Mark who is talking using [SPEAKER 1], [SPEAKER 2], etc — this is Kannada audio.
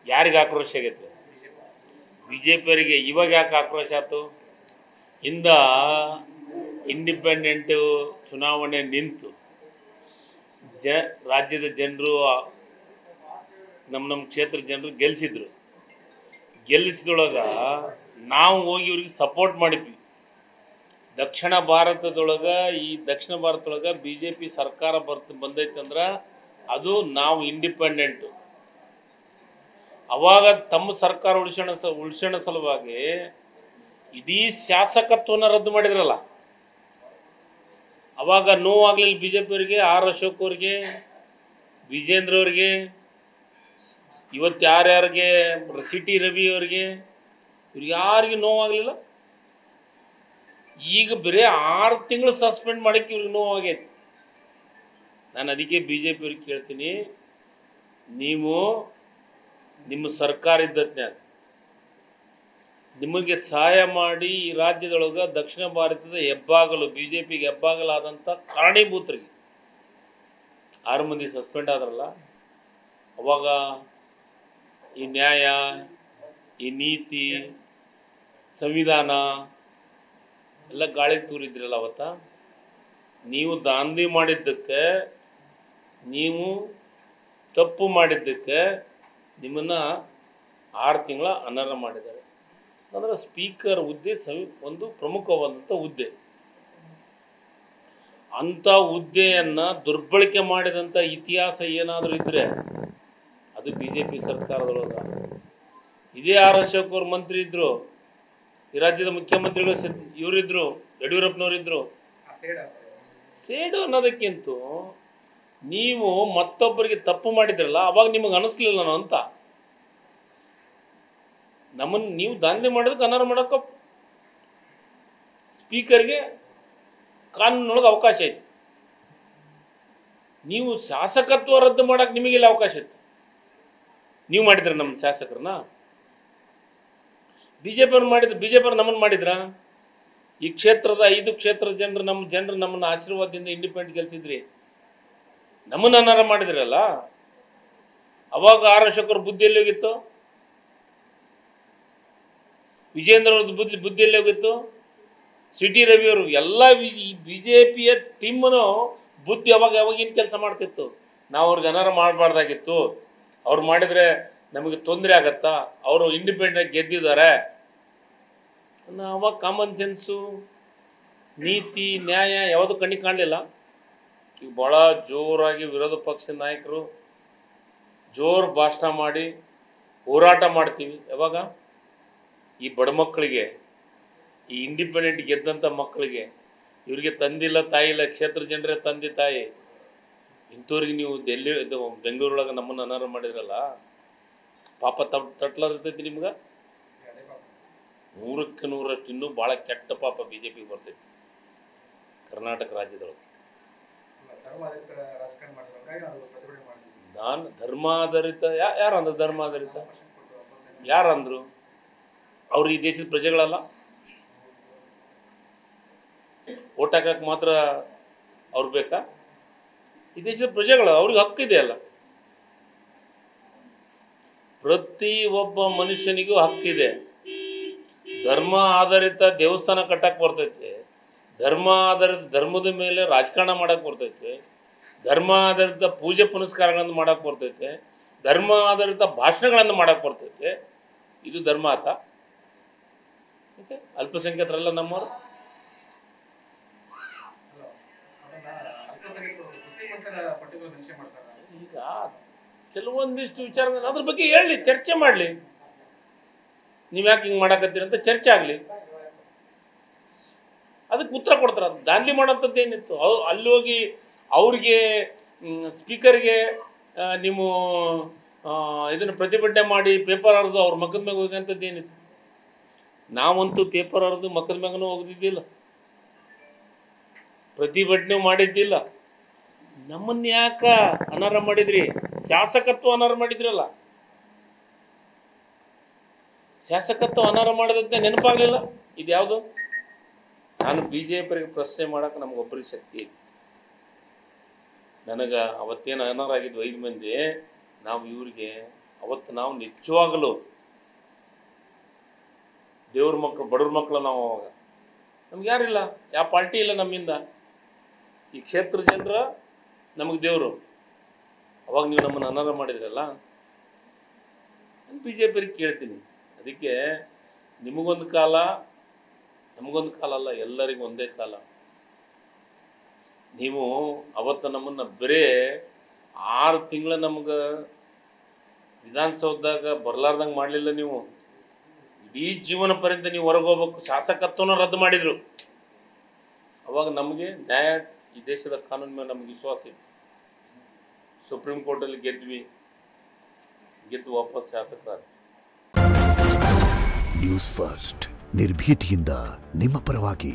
[SPEAKER 1] ಯಾರಿಗೆ ಆಕ್ರೋಶ ಆಗೈತೆ? ಬಿಜೆಪಿಯವರಿಗೆ. ಇವಾಗ ಯಾಕೆ ಆಕ್ರೋಶ ಆಯ್ತು? ಹಿಂದ ಇಂಡಿಪೆಂಡೆಂಟು ಚುನಾವಣೆ ನಿಂತು ರಾಜ್ಯದ ಜನರು ನಮ್ಮ ಕ್ಷೇತ್ರ ಜನರು ಗೆಲ್ಲಿಸಿದ್ರು. ಗೆಲ್ಲಿಸಿದೊಳಗೆ ನಾವು ಹೋಗಿ ಇವ್ರಿಗೆ ಸಪೋರ್ಟ್ ಮಾಡಿದ್ವಿ. ದಕ್ಷಿಣ ಭಾರತದೊಳಗೆ ದಕ್ಷಿಣ ಭಾರತದೊಳಗೆ ಬಿ ಜೆ ಪಿ ಸರ್ಕಾರ ಬಂದೈತಂದ್ರೆ ಅದು ನಾವು ಇಂಡಿಪೆಂಡೆಂಟು. ಅವಾಗ ತಮ್ಮ ಸರ್ಕಾರ ಉಳಿಸೋಣ ಸಲುವಾಗಿ ಇಡೀ ಶಾಸಕತ್ವನ ರದ್ದು ಮಾಡಿದ್ರಲ್ಲ. ಅವಾಗ ನೋವಾಗಲಿಲ್ಲ ಬಿ ಜೆ ಪಿಯವರಿಗೆ, ಆರ್ ಅಶೋಕ್ ಅವ್ರಿಗೆ, ವಿಜೇಂದ್ರ ಅವ್ರಿಗೆ, ಇವತ್ತು ಯಾರ್ಯಾರಿಗೆ ಸಿ ಟಿ ರವಿ ಅವ್ರಿಗೆ, ಇವ್ರಿಗೆ ಯಾರಿಗೆ ನೋವಾಗಲಿಲ್ಲ. ಈಗ ಬರೀ 6 ತಿಂಗಳು ಸಸ್ಪೆಂಡ್ ಮಾಡೋಕ್ಕೆ ಇವ್ರಿಗೆ ನೋವಾಗೈತಿ. ನಾನು ಅದಕ್ಕೆ ಬಿ ಜೆ ಪಿಯವ್ರಿಗೆ ಕೇಳ್ತೀನಿ, ನೀವು ನಿಮ್ಮ ಸರ್ಕಾರ ಇದ್ದತ್ನ್ಯಾಗ ನಿಮಗೆ ಸಹಾಯ ಮಾಡಿ ಈ ರಾಜ್ಯದೊಳಗೆ ದಕ್ಷಿಣ ಭಾರತದ ಹೆಬ್ಬಾಗಲು ಬಿ ಜೆ ಪಿಗೆ ಹೆಬ್ಬಾಗಲಾದಂಥ ಕಾರಣೀಭೂತರಿಗೆ 6 ಮಂದಿ ಸಸ್ಪೆಂಡ್ ಆದ್ರಲ್ಲ, ಅವಾಗ ಈ ನ್ಯಾಯ, ಈ ನೀತಿ, ಸಂವಿಧಾನ ಎಲ್ಲ ಗಾಳಿಗೆ ತೂರಿದ್ರಲ್ಲ. ಅವತ್ತ ನೀವು ದಾಂಧಿ ಮಾಡಿದ್ದಕ್ಕೆ, ನೀವು ತಪ್ಪು ಮಾಡಿದ್ದಕ್ಕೆ ನಿಮ್ಮನ್ನು 6 ತಿಂಗಳ ಅನರ್ಹ ಮಾಡಿದ್ದಾರೆ. ಅಂದರೆ ಸ್ಪೀಕರ್ ಹುದ್ದೆ ಒಂದು ಪ್ರಮುಖವಾದಂಥ ಹುದ್ದೆ. ಅಂಥ ಹುದ್ದೆಯನ್ನು ದುರ್ಬಳಕೆ ಮಾಡಿದಂಥ ಇತಿಹಾಸ ಏನಾದರೂ ಇದ್ದರೆ ಅದು ಬಿ ಜೆ ಪಿ ಸರ್ಕಾರದೊಳಗೆ. ಇದೇ ಆರ್ ಅಶೋಕ್ ಅವರು ಮಂತ್ರಿ ಇದ್ದರು, ಈ ರಾಜ್ಯದ ಮುಖ್ಯಮಂತ್ರಿಗಳು ಇವರಿದ್ದರು, ಯಡಿಯೂರಪ್ಪನವರಿದ್ದರು. ಸೇಡು ಅನ್ನೋದಕ್ಕಿಂತ ನೀವು ಮತ್ತೊಬ್ಬರಿಗೆ ತಪ್ಪು ಮಾಡಿದ್ರಲ್ಲ, ಅವಾಗ ನಿಮಗೆ ಅನಿಸ್ಲಿಲ್ಲ ನಾನು ಅಂತ. ನಮ್ಮನ್ನು ನೀವು ದಾಂಧೆ ಮಾಡೋದಕ್ಕೆ ಅನರ್ಹ ಮಾಡೋಕೆ ಸ್ಪೀಕರ್ಗೆ ಕಾನೂನೊಳಗೆ ಅವಕಾಶ ಐತಿ. ನೀವು ಶಾಸಕತ್ವ ರದ್ದು ಮಾಡೋಕೆ ನಿಮಗೆಲ್ಲ ಅವಕಾಶ ಇತ್ತು. ನೀವು ಮಾಡಿದ್ರೆ ನಮ್ಮ ಶಾಸಕರನ್ನ ಬಿ ಜೆ ಪಿಯವ್ರು ಮಾಡಿದ್ರು. ಬಿ ಜೆ ಪಿಯವ್ರು ನಮ್ಮನ್ನು ಮಾಡಿದ್ರ? ಈ ಕ್ಷೇತ್ರದ 5 ಕ್ಷೇತ್ರದ ಜನರು ನಮ್ಮನ್ನು ಆಶೀರ್ವಾದದಿಂದ ಇಂಡಿಪೆಂಡೆಂಟ್ ಗೆಲ್ಸಿದ್ರಿ. ನಮ್ಮನ್ನು ಅನರ್ಹ ಮಾಡಿದ್ರಲ್ಲ, ಅವಾಗ ಆರ್ ಅಶೋಕರ ಬುದ್ಧಿ ಎಲ್ಲಿ ಹೋಗಿತ್ತು? ವಿಜೇಂದ್ರ ಅವ್ರದ್ದು ಬುದ್ಧಿ ಎಲ್ಲಿ ಹೋಗಿತ್ತು? ಸಿ ಟಿ ರವಿ ಅವರು ಎಲ್ಲ ಬಿ ಜೆ ಪಿಯ ಟೀಮನು ಬುದ್ಧಿ ಯಾವಾಗಿನ ಕೆಲಸ ಮಾಡ್ತಿತ್ತು. ನಾವು ಅವ್ರಿಗೆ ಅನರ್ಹ ಮಾಡಬಾರ್ದಾಗಿತ್ತು, ಅವ್ರು ಮಾಡಿದರೆ ನಮಗೆ ತೊಂದರೆ ಆಗತ್ತಾ, ಅವರು ಇಂಡಿಪೆಂಡೆಂಟ್ ಗೆದ್ದಿದ್ದಾರೆ. ಅವಾಗ ಕಾಮನ್ ಸೆನ್ಸು, ನೀತಿ, ನ್ಯಾಯ ಯಾವುದು ಕಣ್ಣಿಗೆ ಕಾಣಲಿಲ್ಲ. ಈಗ ಭಾಳ ಜೋರಾಗಿ ವಿರೋಧ ಪಕ್ಷದ ನಾಯಕರು ಜೋರು ಭಾಷಣ ಮಾಡಿ ಹೋರಾಟ ಮಾಡ್ತೀವಿ. ಯಾವಾಗ ಈ ಬಡ ಮಕ್ಕಳಿಗೆ, ಈ ಇಂಡಿಪೆಂಡೆಂಟ್ ಗೆದ್ದಂಥ ಮಕ್ಕಳಿಗೆ, ಇವರಿಗೆ ತಂದಿಲ್ಲ ತಾಯಿ ಇಲ್ಲ, ಕ್ಷೇತ್ರ ಜನರೇ ತಂದೆ ತಾಯಿ, ಇಂಥವ್ರಿಗೆ ನೀವು ಬೆಂಗಳೂರೊಳಗೆ ನಮ್ಮನ್ನು ಅನರ್ಹ ಮಾಡಿದ್ರಲ್ಲ, ಪಾಪ ತಟ್ಲಾರ್ತೈತಿ ನಿಮ್ಗೆ. 100ಕ್ಕೆ 100ರಷ್ಟು ಇನ್ನೂ ಭಾಳ ಕೆಟ್ಟ ಪಾಪ ಬಿ ಜೆ ಪಿಗೆ ಬರ್ತೈತಿ ಕರ್ನಾಟಕ ರಾಜ್ಯದೊಳಗೆ. ನಾನು ಧರ್ಮಾಧಾರಿತ ಯಾರಂದ್ರು? ಧರ್ಮಾಧಾರಿತ ಯಾರಂದ್ರು? ಅವ್ರು ಈ ದೇಶದ ಪ್ರಜೆಗಳಲ್ಲ. ಓಟ್ ಹಾಕಕ್ಕೆ ಮಾತ್ರ ಅವ್ರು ಬೇಕಾ? ಈ ದೇಶದ ಪ್ರಜೆಗಳು, ಅವ್ರಿಗೆ ಹಕ್ಕಿದೆ ಅಲ್ಲ. ಪ್ರತಿ ಒಬ್ಬ ಮನುಷ್ಯನಿಗೂ ಹಕ್ಕಿದೆ. ಧರ್ಮ ಆಧಾರಿತ ದೇವಸ್ಥಾನ ಕಟ್ಟಕ್ಕೆ ಬರ್ತೈತೆ, ಧರ್ಮ ಆಧಾರಿತ ಧರ್ಮದ ಮೇಲೆ ರಾಜಕಾರಣ ಮಾಡಕ್ಕೆ ಬರ್ತೈತೆ, ಧರ್ಮ ಆಧಾರಿತ ಪೂಜೆ ಪುನಸ್ಕಾರಗಳನ್ನು ಮಾಡಕ್ಕೆ ಬರ್ತೈತೆ, ಧರ್ಮ ಆಧಾರಿತ ಭಾಷಣಗಳನ್ನು ಮಾಡಕ್ಕೆ ಬರ್ತೈತೆ. ಇದು ಧರ್ಮ ಆತ? ಓಕೆ, ಅಲ್ಪಸಂಖ್ಯಾತರಲ್ಲ ನಮ್ಮವರು. ಈಗ ಕೆಲವೊಂದಿಷ್ಟು ವಿಚಾರ ಅದ್ರ ಬಗ್ಗೆ ಹೇಳಿ, ಚರ್ಚೆ ಮಾಡಲಿ. ನೀವು ಯಾಕೆ ಹಿಂಗೆ ಮಾಡಕತ್ತೀರಿ ಅಂತ ಚರ್ಚೆ ಆಗಲಿ, ಅದಕ್ಕೆ ಉತ್ತರ ಕೊಡ್ತಾರೆ. ಅದು ದಾಂಧಿ ಮಾಡೋಂಥದ್ದು ಏನಿತ್ತು? ಅಲ್ಲಿ ಹೋಗಿ ಅವ್ರಿಗೆ ಸ್ಪೀಕರ್ಗೆ ನೀವು ಇದನ್ನು ಪ್ರತಿಭಟನೆ ಮಾಡಿ ಪೇಪರ್ ಹರಿದು ಅವ್ರ ಮಕ್ಕದ ಮ್ಯಾಗ ಹೋಗೋಂಥದ್ದು ಏನಿತ್ತು? ನಾವಂತೂ ಪೇಪರ್ ಹರಿದು ಮಕ್ಕದ ಮ್ಯಾಗನೂ ಹೋಗೋದಿದ್ದಿಲ್ಲ, ಪ್ರತಿಭಟನೆ ಮಾಡಿದ್ದಿಲ್ಲ. ನಮ್ಮನ್ನು ಯಾಕೆ ಅನರ್ಹ ಮಾಡಿದ್ರಿ? ಶಾಸಕತ್ವ ಅನರ್ಹ ಮಾಡಿದ್ರಲ್ಲ. ಶಾಸಕತ್ವ ಅನರ್ಹ ಮಾಡೋದಂತೆ ನೆನಪಾಗಲಿಲ್ಲ. ಇದು ಯಾವುದು? ನಾನು ಬಿ ಜೆ ಪಿಗೆ ಪ್ರಶ್ನೆ ಮಾಡೋಕೆ ನಮಗೊಬ್ಬರಿಗೆ ಶಕ್ತಿ ಇದೆ. ನನಗೆ ಅವತ್ತೇನು ಅನರ್ಹರಾಗಿದ್ವು 5 ಮಂದಿ, ನಾವು ಇವರಿಗೆ ಅವತ್ತು ನಾವು ನಿಜವಾಗಲೂ ದೇವ್ರ ಮಕ್ಕಳು, ಬಡವ್ರ ಮಕ್ಕಳು ನಾವು. ಅವಾಗ ನಮ್ಗೆ ಯಾರಿಲ್ಲ, ಯಾವ ಪಾರ್ಟಿ ಇಲ್ಲ ನಮ್ಮಿಂದ. ಈ ಕ್ಷೇತ್ರ ಜನರ ನಮಗೆ ದೇವರು. ಅವಾಗ ನೀವು ನಮ್ಮನ್ನು ಅನರ್ಹ ಮಾಡಿದ್ರಲ್ಲ, ನಾನು BJP ಕೇಳ್ತೀನಿ. ಅದಕ್ಕೆ ನಿಮಗೊಂದು ಕಾಲ, ನಮಗೊಂದು ಕಾಲ ಅಲ್ಲ, ಎಲ್ಲರಿಗೂ ಒಂದೇ ಕಾಲ. ನೀವು ಅವತ್ತು ನಮ್ಮನ್ನು ಬರೇ 6 ತಿಂಗಳ ನಮ್ಗೆ ವಿಧಾನಸೌಧದಾಗ ಬರಲಾರ್ದಂಗೆ ಮಾಡಲಿಲ್ಲ ನೀವು. ಇಡೀ ಜೀವನ ಪರ್ಯಂತ ನೀವು ಹೊರಗೆ ಹೋಗ್ಬೇಕು, ಶಾಸಕತ್ವನ ರದ್ದು ಮಾಡಿದರು. ಅವಾಗ ನಮಗೆ ನ್ಯಾಯ, ಈ ದೇಶದ ಕಾನೂನು ಮೇಲೆ ನಮಗೆ ವಿಶ್ವಾಸ ಇತ್ತು. ಸುಪ್ರೀಂ ಕೋರ್ಟಲ್ಲಿ ಗೆದ್ದು ವಾಪಸ್ ಶಾಸಕರಾದ.
[SPEAKER 2] ನ್ಯೂಸ್ ಫಸ್ಟ್ ನಿರ್ಭೀತಿಯಿಂದ ನಿಮ್ಮ ಪರವಾಗಿ.